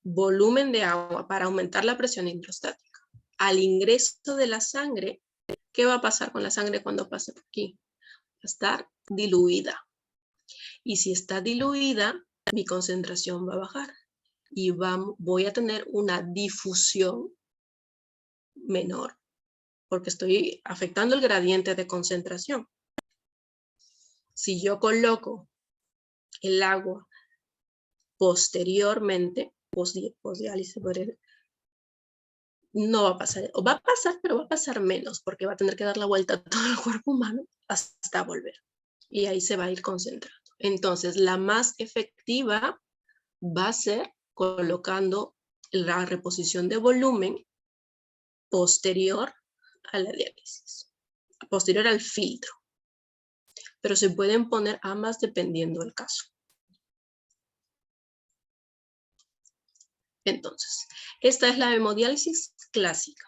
volumen de agua para aumentar la presión hidrostática al ingreso de la sangre, ¿qué va a pasar con la sangre cuando pase por aquí? Va a estar diluida. Y si está diluida, mi concentración va a bajar y voy a tener una difusión menor, porque estoy afectando el gradiente de concentración. Si yo coloco el agua posteriormente, postdiálisis, no va a pasar, o va a pasar, pero va a pasar menos, porque va a tener que dar la vuelta a todo el cuerpo humano hasta volver. Y ahí se va a ir concentrando. Entonces, la más efectiva va a ser colocando la reposición de volumen posterior a la diálisis, posterior al filtro. Pero se pueden poner ambas dependiendo del caso. Entonces, esta es la hemodiálisis clásica,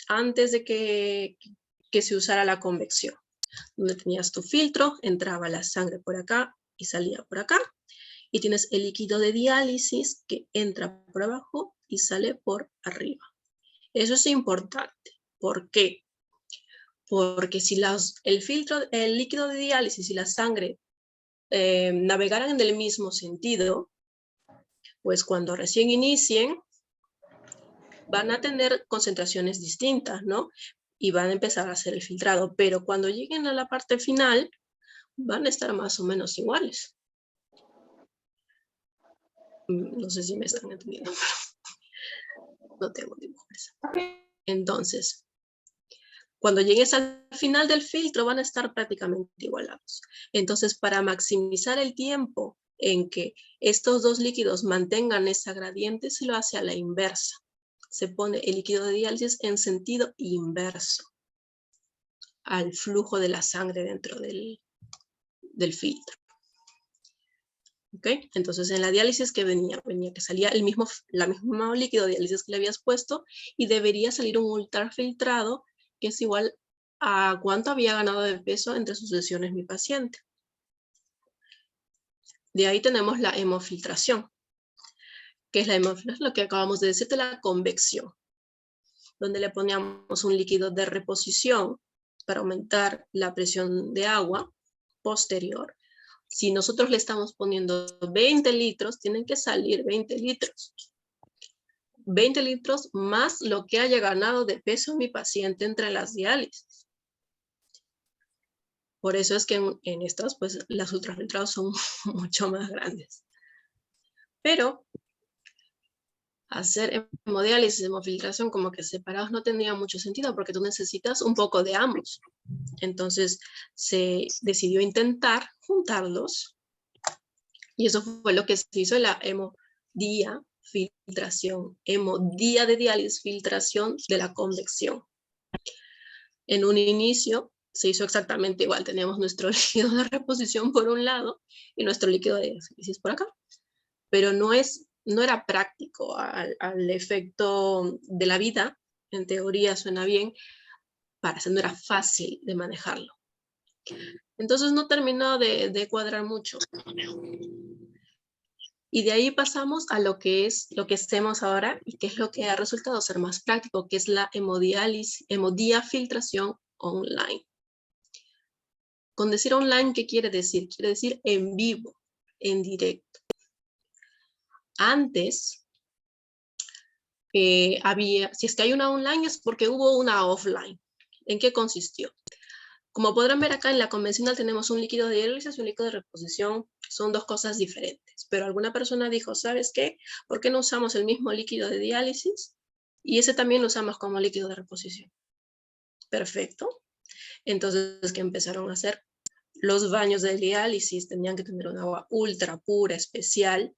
antes de que se usara la convección, donde tenías tu filtro, entraba la sangre por acá y salía por acá, y tienes el líquido de diálisis que entra por abajo y sale por arriba. Eso es importante. ¿Por qué? Porque si el líquido de diálisis y la sangre navegaran en el mismo sentido, pues cuando recién inicien, van a tener concentraciones distintas, ¿no? Y van a empezar a hacer el filtrado, pero cuando lleguen a la parte final, van a estar más o menos iguales. No sé si me están entendiendo, pero no tengo tiempo. Entonces, cuando llegues al final del filtro, van a estar prácticamente igualados. Entonces, para maximizar el tiempo en que estos dos líquidos mantengan esa gradiente, se lo hace a la inversa. Se pone el líquido de diálisis en sentido inverso al flujo de la sangre dentro del filtro. ¿Ok? Entonces, en la diálisis que venía que salía la misma líquido de diálisis que le habías puesto y debería salir un ultrafiltrado que es igual a cuánto había ganado de peso entre sus sesiones mi paciente. De ahí tenemos la hemofiltración, que es lo que acabamos de decir de la convección, donde le poníamos un líquido de reposición para aumentar la presión de agua posterior. Si nosotros le estamos poniendo 20 litros, tienen que salir 20 litros. 20 litros más lo que haya ganado de peso mi paciente entre las diálisis. Por eso es que en estas, pues, las ultrafiltrados son mucho más grandes. Pero hacer hemodiálisis y hemofiltración como que separados no tendría mucho sentido porque tú necesitas un poco de ambos. Entonces se decidió intentar juntarlos y eso fue lo que se hizo en la hemodiafiltración, hemodía de diálisis, filtración de la convección. En un inicio se hizo exactamente igual, teníamos nuestro líquido de reposición por un lado y nuestro líquido de diálisis por acá, pero no era práctico al efecto de la vida. En teoría suena bien, para eso no era fácil de manejarlo. Entonces no terminó de cuadrar mucho. Y de ahí pasamos a lo que hacemos ahora y que es lo que ha resultado ser más práctico, que es la hemodiafiltración online. Con decir online, ¿qué quiere decir? Quiere decir en vivo, en directo. Antes, si es que hay una online es porque hubo una offline. ¿En qué consistió? Como podrán ver acá en la convencional tenemos un líquido de diálisis y un líquido de reposición. Son dos cosas diferentes. Pero alguna persona dijo, ¿sabes qué? ¿Por qué no usamos el mismo líquido de diálisis? Y ese también lo usamos como líquido de reposición. Perfecto. Entonces, ¿qué empezaron a hacer? Los baños de diálisis tenían que tener un agua ultra pura, especial.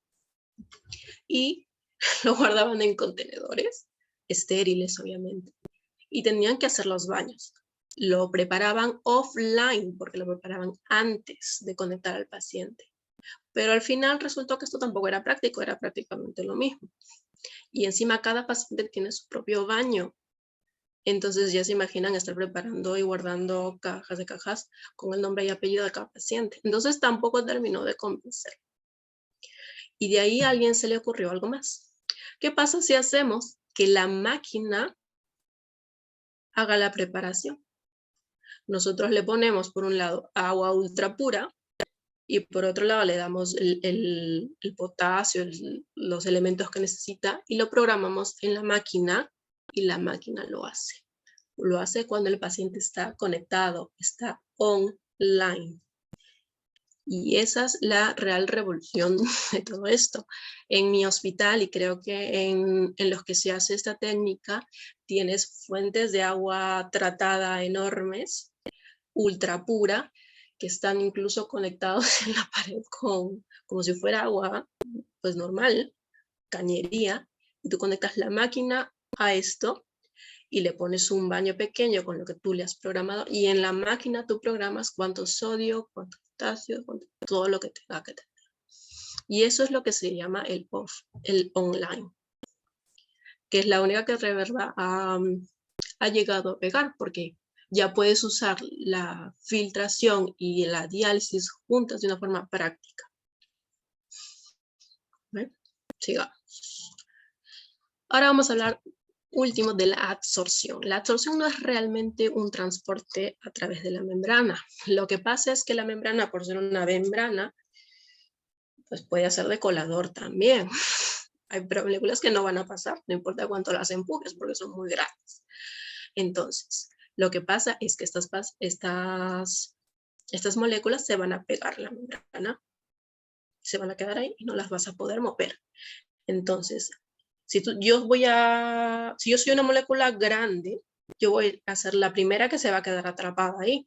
Y lo guardaban en contenedores, estériles obviamente. Y tenían que hacer los baños. Lo preparaban offline porque lo preparaban antes de conectar al paciente. Pero al final resultó que esto tampoco era práctico, era prácticamente lo mismo. Y encima cada paciente tiene su propio baño. Entonces ya se imaginan estar preparando y guardando cajas de cajas con el nombre y apellido de cada paciente. Entonces tampoco terminó de convencer. Y de ahí a alguien se le ocurrió algo más. ¿Qué pasa si hacemos que la máquina haga la preparación? Nosotros le ponemos por un lado agua ultra pura y por otro lado le damos el potasio, los elementos que necesita y lo programamos en la máquina y la máquina lo hace. Lo hace cuando el paciente está conectado, está online. Y esa es la real revolución de todo esto. En mi hospital, y creo que en los que se hace esta técnica, tienes fuentes de agua tratada enormes, ultra pura, que están incluso conectados en la pared como si fuera agua, pues normal, cañería, y tú conectas la máquina a esto y le pones un baño pequeño con lo que tú le has programado y en la máquina tú programas cuánto sodio, cuánto potasio, todo lo que tenga que tener. Y eso es lo que se llama el online, que es la única que Reverba ha llegado a pegar, porque ya puedes usar la filtración y la diálisis juntas de una forma práctica. ¿Ven? Sigamos. Ahora vamos a hablar último de la absorción. La absorción no es realmente un transporte a través de la membrana. Lo que pasa es que la membrana, por ser una membrana, pues puede ser de colador también. Hay moléculas que no van a pasar, no importa cuánto las empujes, porque son muy grandes. Entonces, lo que pasa es que estas moléculas se van a pegar a la membrana, se van a quedar ahí y no las vas a poder mover. Entonces, si yo soy una molécula grande, yo voy a ser la primera que se va a quedar atrapada ahí.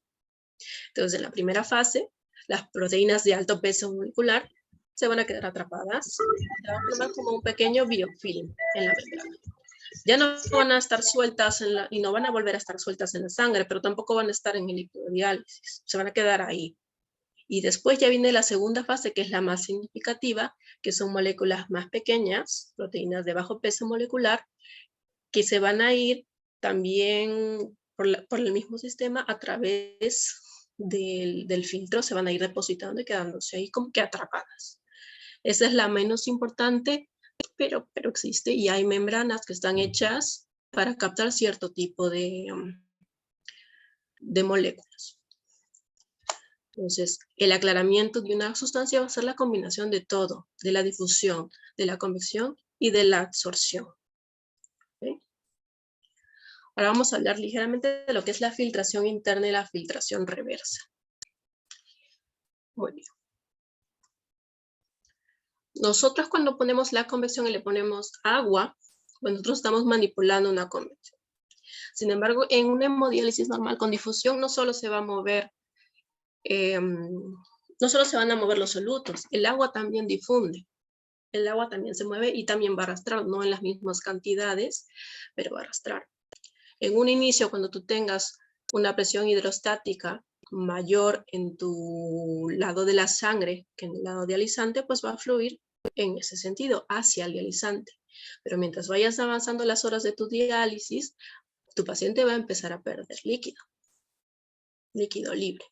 Entonces, en la primera fase, las proteínas de alto peso molecular se van a quedar atrapadas. Se va a formar como un pequeño biofilm en la membrana. Ya no van a estar sueltas y no van a volver a estar sueltas en la sangre, pero tampoco van a estar en el electrodiálisis. Se van a quedar ahí. Y después ya viene la segunda fase, que es la más significativa, que son moléculas más pequeñas, proteínas de bajo peso molecular, que se van a ir también por el mismo sistema a través del filtro, se van a ir depositando y quedándose ahí como que atrapadas. Esa es la menos importante, pero existe y hay membranas que están hechas para captar cierto tipo de moléculas. Entonces, el aclaramiento de una sustancia va a ser la combinación de todo, de la difusión, de la convección y de la absorción. ¿Okay? Ahora vamos a hablar ligeramente de lo que es la filtración interna y la filtración reversa. Muy bien. Nosotros cuando ponemos la convección y le ponemos agua, pues nosotros estamos manipulando una convección. Sin embargo, en una hemodiálisis normal con difusión no solo se va a mover no solo se van a mover los solutos, el agua también difunde. El agua también se mueve y también va a arrastrar, no en las mismas cantidades, pero va a arrastrar. En un inicio, cuando tú tengas una presión hidrostática mayor en tu lado de la sangre que en el lado dializante, pues va a fluir en ese sentido, hacia el dializante. Pero mientras vayas avanzando las horas de tu diálisis, tu paciente va a empezar a perder líquido libre.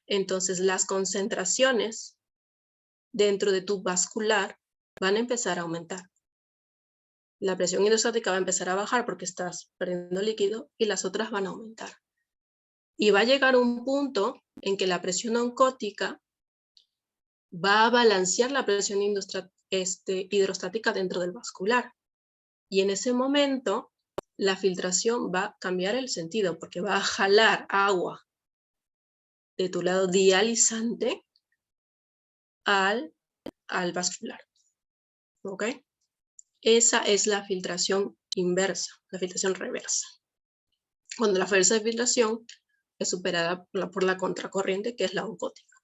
Entonces las concentraciones dentro de tu vascular van a empezar a aumentar. La presión hidrostática va a empezar a bajar porque estás perdiendo líquido y las otras van a aumentar. Y va a llegar un punto en que la presión oncótica va a balancear la presión hidrostática dentro del vascular. Y en ese momento la filtración va a cambiar el sentido porque va a jalar agua de tu lado dializante al vascular. ¿Ok? Esa es la filtración inversa, la filtración reversa. Cuando la fuerza de filtración es superada por la contracorriente, que es la oncótica.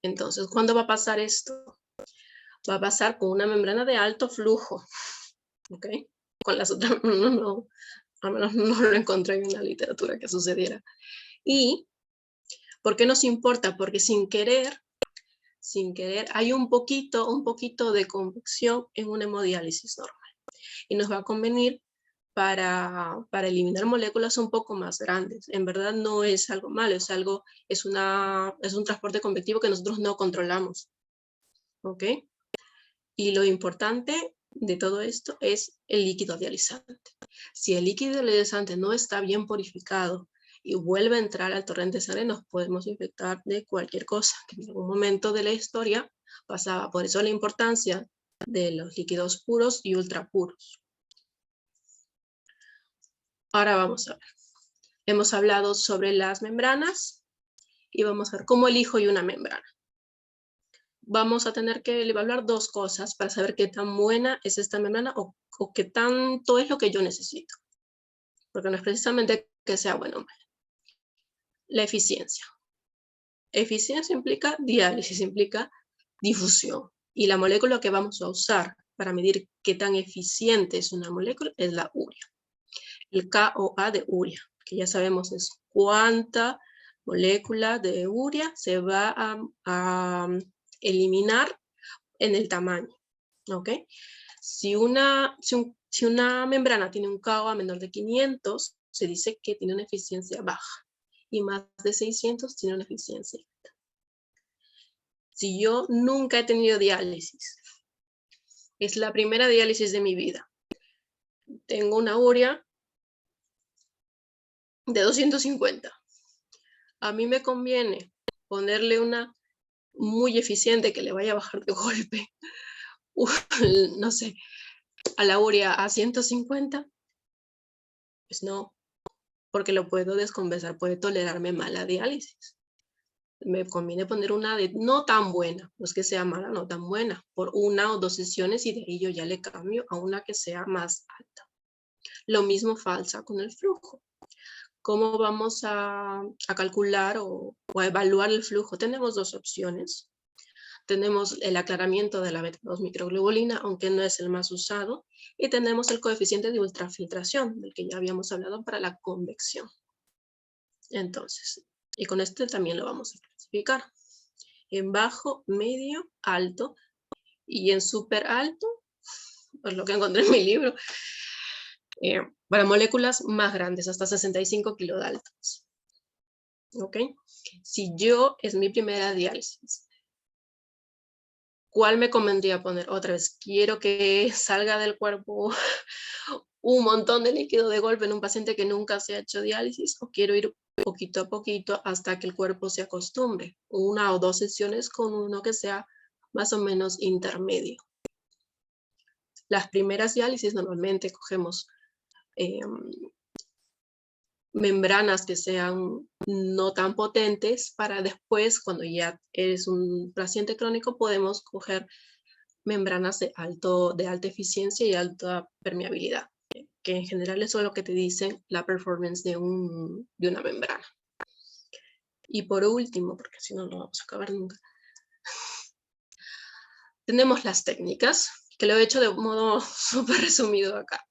Entonces, ¿cuándo va a pasar esto? Va a pasar con una membrana de alto flujo. ¿Ok? Con las otras, no, al menos no lo encontré en la literatura que sucediera. ¿Y por qué nos importa? Porque sin querer, hay un poquito de convección en una hemodiálisis normal. Y nos va a convenir para eliminar moléculas un poco más grandes. En verdad no es algo malo, es un transporte convectivo que nosotros no controlamos. ¿Ok? Y lo importante de todo esto es el líquido dializante. Si el líquido dializante no está bien purificado y vuelve a entrar al torrente de sangre, nos podemos infectar de cualquier cosa que en algún momento de la historia pasaba. Por eso la importancia de los líquidos puros y ultrapuros. Ahora vamos a ver. Hemos hablado sobre las membranas y vamos a ver cómo elijo yo una membrana. Vamos a tener que evaluar dos cosas para saber qué tan buena es esta membrana o qué tanto es lo que yo necesito. Porque no es precisamente que sea bueno o malo. La eficiencia. Eficiencia implica diálisis, implica difusión. Y la molécula que vamos a usar para medir qué tan eficiente es una molécula es la urea. El KOA de urea, que ya sabemos es cuánta molécula de urea se va a eliminar en el tamaño. ¿Ok? Si una membrana tiene un KOA menor de 500, se dice que tiene una eficiencia baja. Y más de 600 tiene una eficiencia alta. Si yo nunca he tenido diálisis, es la primera diálisis de mi vida, tengo una urea de 250. A mí me conviene ponerle una muy eficiente que le vaya a bajar de golpe, no sé, a la urea a 150. Pues no, porque lo puedo descompensar, puede tolerarme mala diálisis. Me conviene poner una de no tan buena, no es que sea mala, no tan buena, por 1 o 2 sesiones y de ahí yo ya le cambio a una que sea más alta. Lo mismo pasa con el flujo. ¿Cómo vamos a calcular o a evaluar el flujo? Tenemos dos opciones. Tenemos el aclaramiento de la beta-2 microglobulina, aunque no es el más usado, y tenemos el coeficiente de ultrafiltración, del que ya habíamos hablado para la convección. Entonces, y con este también lo vamos a clasificar. En bajo, medio, alto, y en súper alto, pues lo que encontré en mi libro, para moléculas más grandes, hasta 65 kilodaltons. ¿Ok? Si yo es mi primera diálisis, ¿cuál me convendría poner? Otra vez, quiero que salga del cuerpo un montón de líquido de golpe en un paciente que nunca se ha hecho diálisis, o quiero ir poquito a poquito hasta que el cuerpo se acostumbre. 1 o 2 sesiones con uno que sea más o menos intermedio. Las primeras diálisis normalmente cogemos membranas que sean no tan potentes para después, cuando ya eres un paciente crónico, podemos coger membranas de alta eficiencia y alta permeabilidad, que en general eso es lo que te dicen la performance de una membrana. Y por último, porque si no, no vamos a acabar nunca, tenemos las técnicas, que lo he hecho de modo súper resumido acá.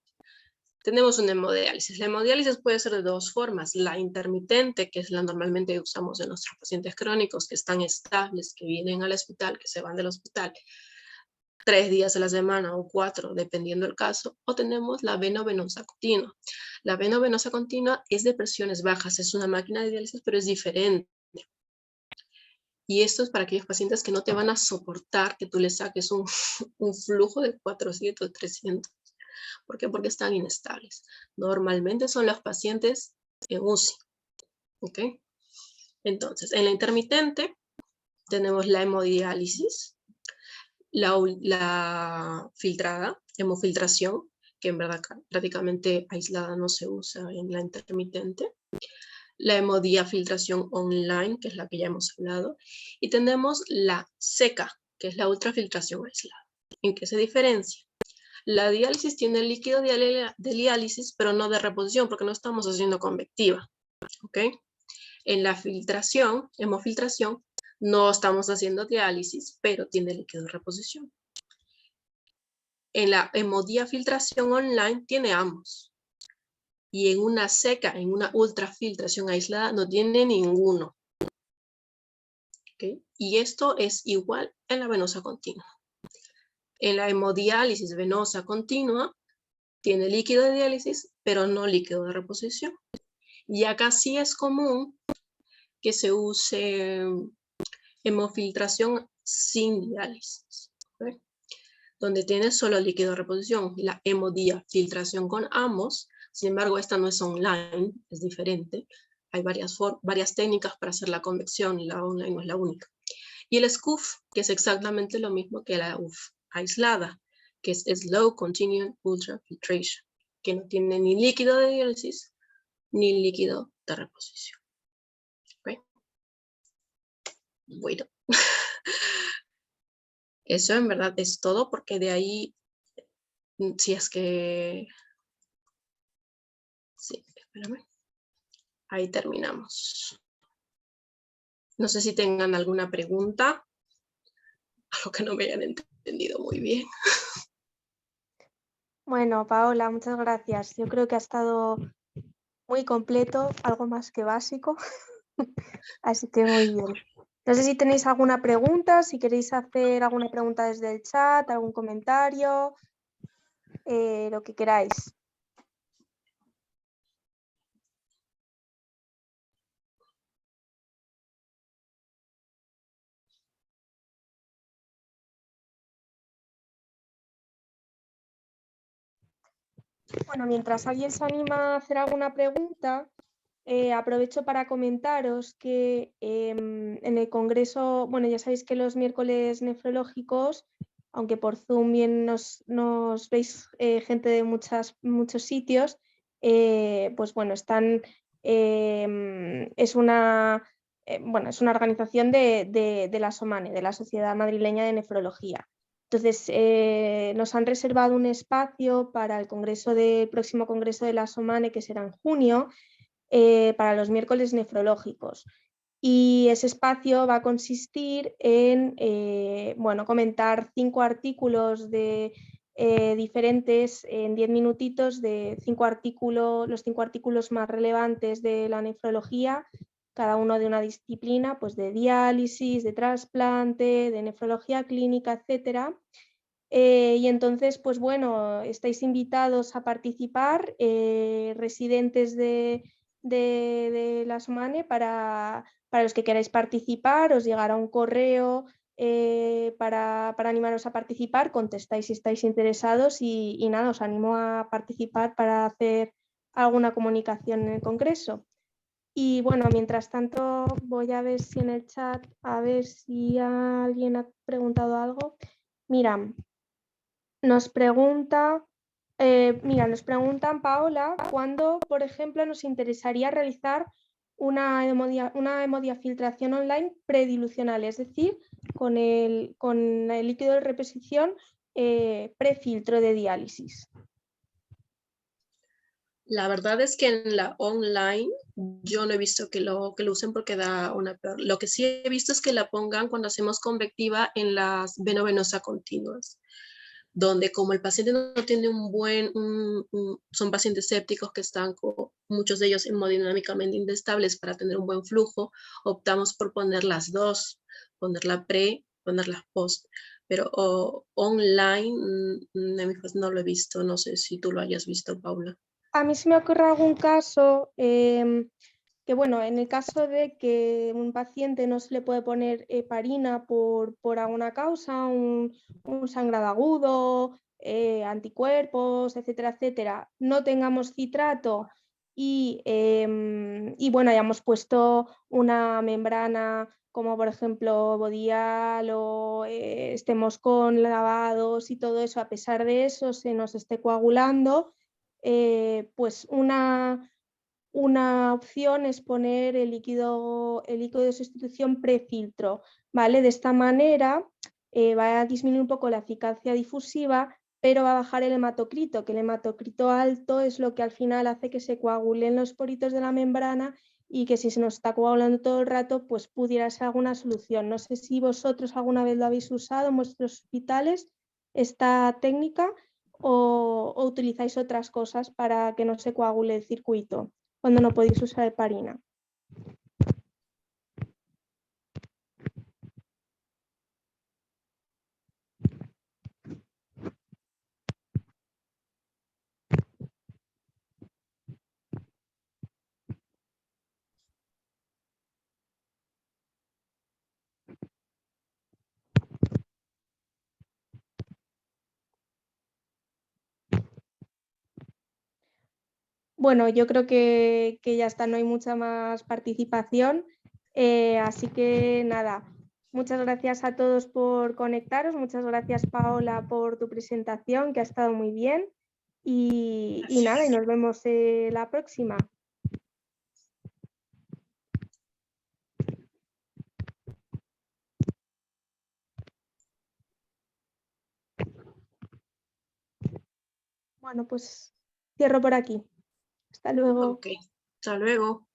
Tenemos una hemodiálisis. La hemodiálisis puede ser de dos formas. La intermitente, que es la normalmente usamos en nuestros pacientes crónicos, que están estables, que vienen al hospital, que se van del hospital 3 días a la semana o 4, dependiendo del caso. O tenemos la veno-venosa continua. La veno-venosa continua es de presiones bajas. Es una máquina de diálisis, pero es diferente. Y esto es para aquellos pacientes que no te van a soportar que tú les saques un flujo de 400, 300. ¿Por qué? Porque están inestables. Normalmente son los pacientes en UCI. ¿Ok? Entonces, en la intermitente tenemos la hemodiálisis, la filtrada, hemofiltración, que en verdad prácticamente aislada no se usa en la intermitente. La hemodiafiltración online, que es la que ya hemos hablado. Y tenemos la seca, que es la ultrafiltración aislada. ¿En qué se diferencia? La diálisis tiene líquido de diálisis, pero no de reposición, porque no estamos haciendo convectiva. ¿Ok? En la filtración, hemofiltración, no estamos haciendo diálisis, pero tiene líquido de reposición. En la hemodiafiltración online tiene ambos. Y en una seca, en una ultrafiltración aislada, no tiene ninguno. ¿Okay? Y esto es igual en la venosa continua. En la hemodiálisis venosa continua, tiene líquido de diálisis, pero no líquido de reposición. Y acá sí es común que se use hemofiltración sin diálisis. ¿Okay? donde tiene solo líquido de reposición, la hemodiafiltración con ambos. Sin embargo, esta no es online, es diferente. Hay varias técnicas para hacer la convección, la online no es la única. Y el SCUF, que es exactamente lo mismo que la UF aislada, que es Slow Continuous Ultrafiltration, que no tiene ni líquido de diálisis ni líquido de reposición. ¿Okay? Bueno, eso en verdad es todo, porque de ahí, si es que... Sí, espérame. Ahí terminamos. No sé si tengan alguna pregunta, algo que no me hayan entendido muy bien. Bueno, Paola, muchas gracias. Yo creo que ha estado muy completo, algo más que básico, así que muy bien. No sé si tenéis alguna pregunta, si queréis hacer alguna pregunta desde el chat, algún comentario, lo que queráis. Bueno, mientras alguien se anima a hacer alguna pregunta, aprovecho para comentaros que en el Congreso, bueno, ya sabéis que los miércoles nefrológicos, aunque por Zoom bien nos veis gente de muchos sitios, pues bueno, están, es una organización de la SOMANE, de la Sociedad Madrileña de Nefrología. Entonces, nos han reservado un espacio para el próximo congreso de la SOMANE, que será en junio, para los miércoles nefrológicos. Y ese espacio va a consistir en comentar 5 artículos diferentes en 10 minutitos de los 5 artículos más relevantes de la nefrología, cada uno de una disciplina, pues de diálisis, de trasplante, de nefrología clínica, etcétera. Y entonces, pues bueno, estáis invitados a participar, residentes de la SOMANE, para los que queráis participar, os llegará un correo para animaros a participar, contestáis si estáis interesados y nada, os animo a participar para hacer alguna comunicación en el Congreso. Y bueno, mientras tanto voy a ver si en el chat, a ver si alguien ha preguntado algo. Mira, nos preguntan, Paola, ¿cuándo, por ejemplo, nos interesaría realizar una hemodiafiltración online predilucional, es decir, con el líquido de reposición prefiltro de diálisis? La verdad es que en la online yo no he visto que lo usen porque da una peor. Lo que sí he visto es que la pongan cuando hacemos convectiva en las venovenosa continuas, donde como el paciente no tiene son pacientes sépticos que están muchos de ellos hemodinámicamente inestables, para tener un buen flujo, optamos por poner las dos, ponerla pre, ponerla post. Pero online no lo he visto, no sé si tú lo hayas visto, Paula. A mí se me ocurre algún caso que, bueno, en el caso de que un paciente no se le puede poner heparina por alguna causa, un sangrado agudo, anticuerpos, etcétera, etcétera, no tengamos citrato y bueno, hayamos puesto una membrana como por ejemplo Bodial, o estemos con lavados y todo eso, a pesar de eso se nos esté coagulando, pues una opción es poner el líquido de sustitución prefiltro, ¿vale? De esta manera va a disminuir un poco la eficacia difusiva, pero va a bajar el hematocrito, que el hematocrito alto es lo que al final hace que se coagulen los poritos de la membrana, y que si se nos está coagulando todo el rato, pues pudiera ser alguna solución. No sé si vosotros alguna vez lo habéis usado en vuestros hospitales, esta técnica, o utilizáis otras cosas para que no se coagule el circuito cuando no podéis usar heparina. bueno, yo creo que ya está, no hay mucha más participación. Así que nada, muchas gracias a todos por conectaros. Muchas gracias, Paola, por tu presentación, que ha estado muy bien. Y nada, y nos vemos la próxima. Bueno, pues cierro por aquí. Hasta luego. Ok, hasta luego.